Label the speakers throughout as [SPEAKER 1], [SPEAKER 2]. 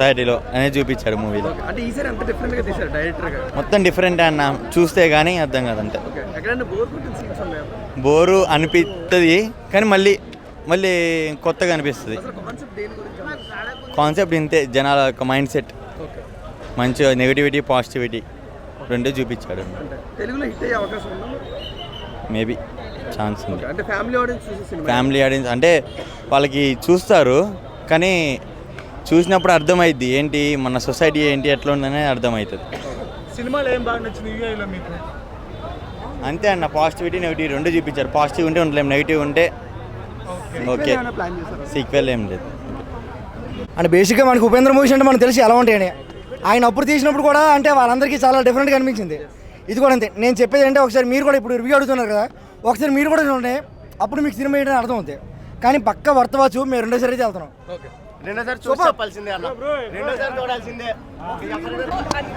[SPEAKER 1] సొసైటీలో అనేది చూపించాడు మూవీలో.
[SPEAKER 2] అంటే ఈసారి అంత డిఫరెంట్ గా తీశారు డైరెక్టర్ గా.
[SPEAKER 1] మొత్తం డిఫరెంట్ అన్న, చూస్తే కానీ అర్థం కాదంటే.
[SPEAKER 2] ఎక్కడైనా బోర్ కొట్టిన సీన్స్ ఉన్నాయా?
[SPEAKER 1] బోరు అనిపిస్తుంది కానీ మళ్ళీ మళ్ళీ కొత్తగా అనిపిస్తుంది.
[SPEAKER 2] కాన్సెప్ట్ దేని గురించి?
[SPEAKER 1] కాన్సెప్ట్ ఇంతే, జనాల యొక్క మైండ్ సెట్ మంచిగా నెగిటివిటీ పాజిటివిటీ రెండు చూపించాడు.
[SPEAKER 2] తెలుగులో హిట్ అయ్యే అవకాశం ఉందా?
[SPEAKER 1] మేబీ ఛాన్స్ ఉంది.
[SPEAKER 2] అంటే ఫ్యామిలీ ఆడియన్స్ చూసే సినిమా.
[SPEAKER 1] ఫ్యామిలీ ఆడియన్స్ అంటే వాళ్ళకి చూస్తారు కానీ చూసినప్పుడు అర్థమైద్ది ఏంటి మన సొసైటీ ఏంటి ఎట్లా ఉందనే అర్థమవుతుంది.
[SPEAKER 2] సినిమాలో ఏం బాగా నచ్చింది యూఐలో మీకు?
[SPEAKER 1] అంతే అన్న, పాజిటివిటీ నెగిటివ్ రెండు చూపించారు. పాజిటివ్ ఉంటే ఉండలేం, నెగిటివ్ ఉంటే ఓకే. సీక్వెల్ ఏం లేదు.
[SPEAKER 3] అంటే బేసిక్గా మనకు ఉపేంద్ర మూవీస్ అంటే మనకు తెలిసి ఎలా ఉంటాయని, ఆయన అప్పుడు తీసినప్పుడు కూడా అంటే వాళ్ళందరికీ చాలా డిఫరెంట్గా అనిపించింది. ఇది కూడా అంతే. నేను చెప్పేది అంటే ఒకసారి మీరు కూడా ఇప్పుడు రివ్యూ అడుగుతున్నారు కదా, ఒకసారి మీరు కూడా చూడండి, అప్పుడు మీకు సినిమా ఏంటని అర్థం అవుతుంది. కానీ పక్క వర్తవచ్చు మేము రెండోసారి అయితే వెళ్తున్నాం.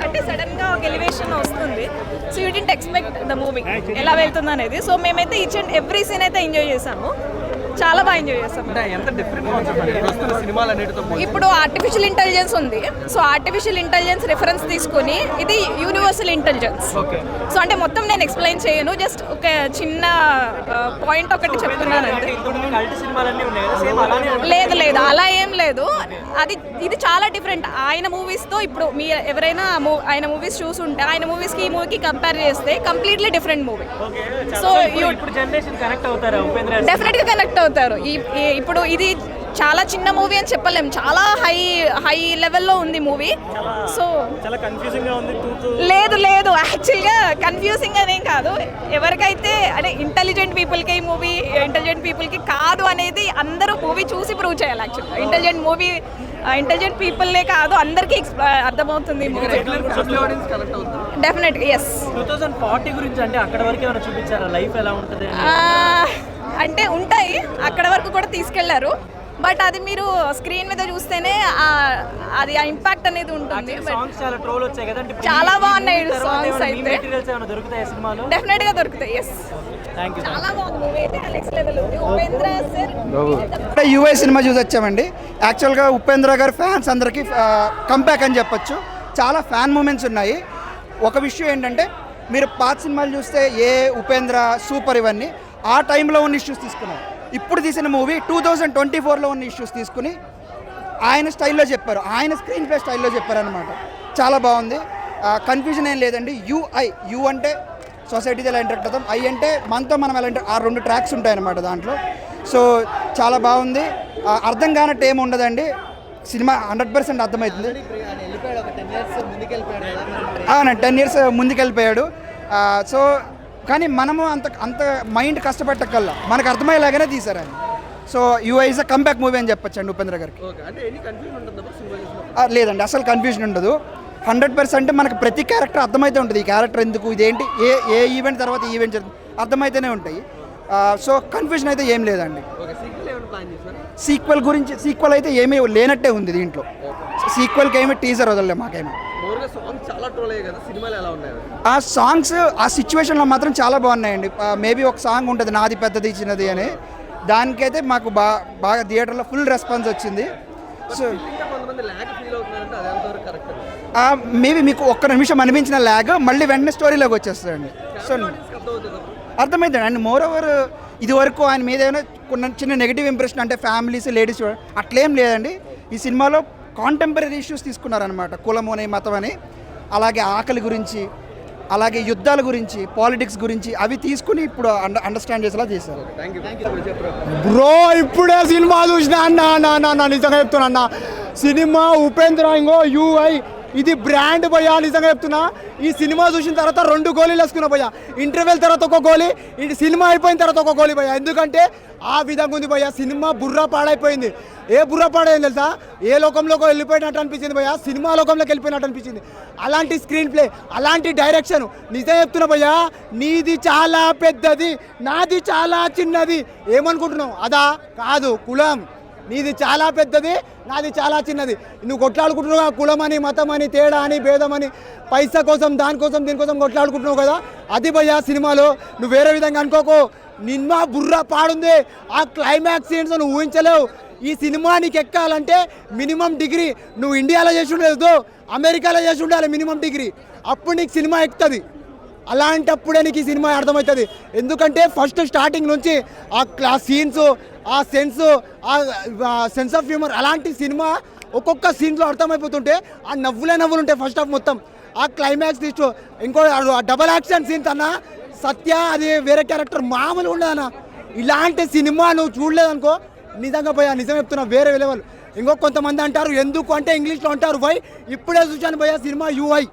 [SPEAKER 4] అంటే సడన్ గా ఒక ఎలివేషన్ వస్తుంది. So you didn't expect the movie ఎలా వెళ్తుంది అనేది. సో మేమైతే ఈచ్ అండ్ ఎవ్రీ సీన్ అయితే ఎంజాయ్ చేసాము, చాలా బాగా ఎంజాయ్ చేస్తాం.
[SPEAKER 2] ఎంత డిఫరెంట్ కాన్సెప్ట్ సినిమాలు అన్నిటితో.
[SPEAKER 4] ఇప్పుడు ఆర్టిఫిషియల్ ఇంటెలిజెన్స్ ఉంది. సో ఆర్టిఫిషియల్ ఇంటెలిజెన్స్ రిఫరెన్స్ తీసుకొని ఇది యూనివర్సల్ ఇంటెలిజెన్స్. సో అంటే మొత్తం నేను ఎక్స్ప్లెయిన్ చేయను, జస్ట్ ఒక చిన్న పాయింట్ ఒకటి చెప్తున్నాను అంతే. లేదు లేదు అలా ఏం లేదు. ఇది చాలా డిఫరెంట్ ఆయన మూవీస్తో. ఇప్పుడు మీ ఎవరైనా ఆయన మూవీస్ చూసుంటే ఆయన మూవీస్కి ఈ మూవీకి కంపేర్ చేస్తే కంప్లీట్లీ డిఫరెంట్ మూవీ. సో డెఫినెట్గా కనెక్ట్ అవుతారు. ఇప్పుడు ఇది చాలా చిన్న మూవీ అని చెప్పలేము, చాలా హై లెవెల్లో ఉంది మూవీ. సో లేదు లేదు యాక్చువల్గా కన్ఫ్యూజింగ్ అనేం కాదు. ఎవరికైతే అంటే ఇంటెలిజెంట్ పీపుల్కి ఈ మూవీ ఇంటెలిజెంట్ పీపుల్కి కాదు అనేది అందరూ మూవీ చూసి ప్రూవ్ చేయాలి. యాక్చువల్గా ఇంటెలిజెంట్ పీపుల్నే కాదు అందరికీ అర్థమవుతుంది మూవీ. డెఫినెట్గా ఎస్.
[SPEAKER 5] 2040 గురించి అంటే అక్కడ వరకు ఏమైనా చూపించారా, లైఫ్ ఎలా ఉంటుంది
[SPEAKER 4] అంటే ఉంటాయి, అక్కడ వరకు కూడా తీసుకెళ్లారు. బట్ అది మీరు స్క్రీన్ మీద చూస్తేనే అది ఆ ఇంపాక్ట్ అనేది ఉంటుంది. చాలా బాగున్నాయి సాంగ్స్ అయితే, డెఫినెట్ గా దొరుకుతాయి. ఎస్, చాలా బాగుంది మూవీ అయితే, నెక్స్ట్ లెవెల్ ఉంది. ఉపేంద్ర సార్
[SPEAKER 3] యూఐ సినిమా చూసి వచ్చామండి. యాక్చువల్గా ఉపేంద్ర గారు ఫ్యాన్స్ అందరికీ కంబ్యాక్ అని చెప్పొచ్చు. చాలా ఫ్యాన్ మూమెంట్స్ ఉన్నాయి. ఒక విషయం ఏంటంటే మీరు పాత సినిమాలు చూస్తే ఉపేంద్ర సూపర్ ఇవన్నీ ఆ టైంలో ఉన్న ఇష్యూస్ తీసుకున్నారు. ఇప్పుడు తీసిన మూవీ 2024లో ఉన్న ఇష్యూస్ తీసుకుని ఆయన స్టైల్లో చెప్పారు, ఆయన స్క్రీన్ ప్లే స్టైల్లో చెప్పారనమాట. చాలా బాగుంది. కన్ఫ్యూజన్ ఏం లేదండి. యూ అంటే సొసైటీతో ఎలా ఇంటరాక్ట్ అవుతాం, ఐ అంటే మనతో మనం ఎలా ఆ రెండు ట్రాక్స్ ఉంటాయన్నమాట దాంట్లో. సో చాలా బాగుంది. అర్థం కానట్టు ఏమి ఉండదండి. సినిమా 100% అర్థమవుతుంది. 10 years ముందుకెళ్ళిపోయాడు. సో కానీ మనము అంత మైండ్ కష్టపెట్టకల్లా మనకు అర్థమయ్యేలాగానే తీశారు ఆయన. So UI is a comeback movie అని చెప్పొచ్చు అండి ఉపేంద్ర గారికి. లేదండి, అసలు కన్ఫ్యూజన్ ఉండదు. 100% మనకు ప్రతి క్యారెక్టర్ అర్థమైతే ఉంటుంది. ఈ క్యారెక్టర్ ఎందుకు, ఇదేంటి, ఏ ఈవెంట్ తర్వాత ఈవెంట్ అర్థమైతేనే ఉంటాయి. సో కన్ఫ్యూజన్ అయితే ఏం లేదండి. సీక్వెల్ అయితే ఏమీ లేనట్టే ఉంది దీంట్లో. సీక్వెల్కి ఏమీ టీజర్ వదలలే మాకేమీ. ఆ సాంగ్స్ ఆ సిచ్యువేషన్లో మాత్రం చాలా బాగున్నాయండి. మేబీ ఒక సాంగ్ ఉంటుంది నాది పెద్దది చిన్నది అని, దానికైతే మాకు బాగా థియేటర్లో ఫుల్ రెస్పాన్స్ వచ్చింది. సో మేబీ మీకు ఒక్క నిమిషం అనిపించిన ల్యాగ్ మళ్ళీ వెంటనే స్టోరీలోకి వచ్చేస్తుందండి. సో అర్థమైందండి. అండ్ మోర్ ఓవర్ ఇది వరకు ఆయన మీద ఏమైనా కొన్ని చిన్న నెగిటివ్ ఇంప్రెషన్ అంటే ఫ్యామిలీస్ లేడీస్ అట్లేం లేదండి. ఈ సినిమాలో కాంటెంపరీ ఇష్యూస్ తీసుకున్నారనమాట. కులం అని మతం అని, అలాగే ఆకలి గురించి, అలాగే యుద్ధాల గురించి, పాలిటిక్స్ గురించి అవి తీసుకుని ఇప్పుడు అండర్స్టాండ్ చేసేలా చేశారు.
[SPEAKER 6] బ్రో ఇప్పుడే సినిమా చూసిన అన్న నిజంగా చెప్తున్నా అన్న, సినిమా ఉపేంద్ర ఇంగో యూఐ ఇది బ్రాండ్ భయ్యా. నిజంగా చెప్తున్నా, ఈ సినిమా చూసిన తర్వాత 2 గోళీలు వేసుకున్నా భయ్యా. ఇంటర్వెల్ తర్వాత ఒక గోళీ, సినిమా అయిపోయిన తర్వాత ఒక గోళీ భయ్యా. ఎందుకంటే ఆ విధంగా ఉంది భయ్యా. సినిమా బుర్రా పాడైపోయింది. బుర్రా పాడైంది తెలుసా, ఏ లోకంలోకి వెళ్ళిపోయినట్టు అనిపించింది భయ్యా. సినిమా లోకంలోకి వెళ్ళిపోయినట్టు అనిపించింది. అలాంటి స్క్రీన్ ప్లే, అలాంటి డైరెక్షన్. నిజం చెప్తున్నా భయ్యా, నీది చాలా పెద్దది, నాది చాలా చిన్నది. ఏమనుకుంటున్నావు? అదా కాదు, కులం. నీది చాలా పెద్దది, నాది చాలా చిన్నది. నువ్వు కొట్లాడుకుంటున్నావు కులం అని, మతం అని, తేడా అని, భేదం అని, పైసా కోసం, దానికోసం, దీనికోసం కొట్లాడుకుంటున్నావు కదా. అది భయ్యా సినిమాలో. నువ్వు వేరే విధంగా అనుకోకు. నిన్న బుర్ర పాడుంది. ఆ క్లైమాక్స్ సీన్స్ నువ్వు ఊహించలేవు. ఈ సినిమా నీకు ఎక్కాలంటే మినిమం డిగ్రీ నువ్వు ఇండియాలో చేసి ఉండలేదు, అమెరికాలో చేసి ఉండాలి మినిమం డిగ్రీ. అప్పుడు నీకు సినిమా ఎక్కుతుంది. అలాంటప్పుడే నీకు ఈ సినిమా అర్థమవుతుంది. ఎందుకంటే ఫస్ట్ స్టార్టింగ్ నుంచి ఆ సీన్స్, ఆ సెన్స్ ఆఫ్ హ్యూమర్, అలాంటి సినిమా ఒక్కొక్క సీన్స్లో అర్థమైపోతుంటే ఆ నవ్వులు ఉంటాయి ఫస్ట్ హాఫ్ మొత్తం. ఆ క్లైమాక్స్ తీసు ఇంకో డబల్ యాక్షన్ సీన్స్ అన్న, సత్య అది వేరే క్యారెక్టర్ మామూలు ఉండదన్న. ఇలాంటి సినిమా నువ్వు చూడలేదనుకో, నిజంగా భయ్యా నిజం చెప్తున్నా, వేరే లెవెల్. ఇంకో కొంతమంది అంటారు ఎందుకు అంటే ఇంగ్లీష్లో అంటారు వై, ఇప్పుడే చూశాను భయ్యా సినిమా యూఐ.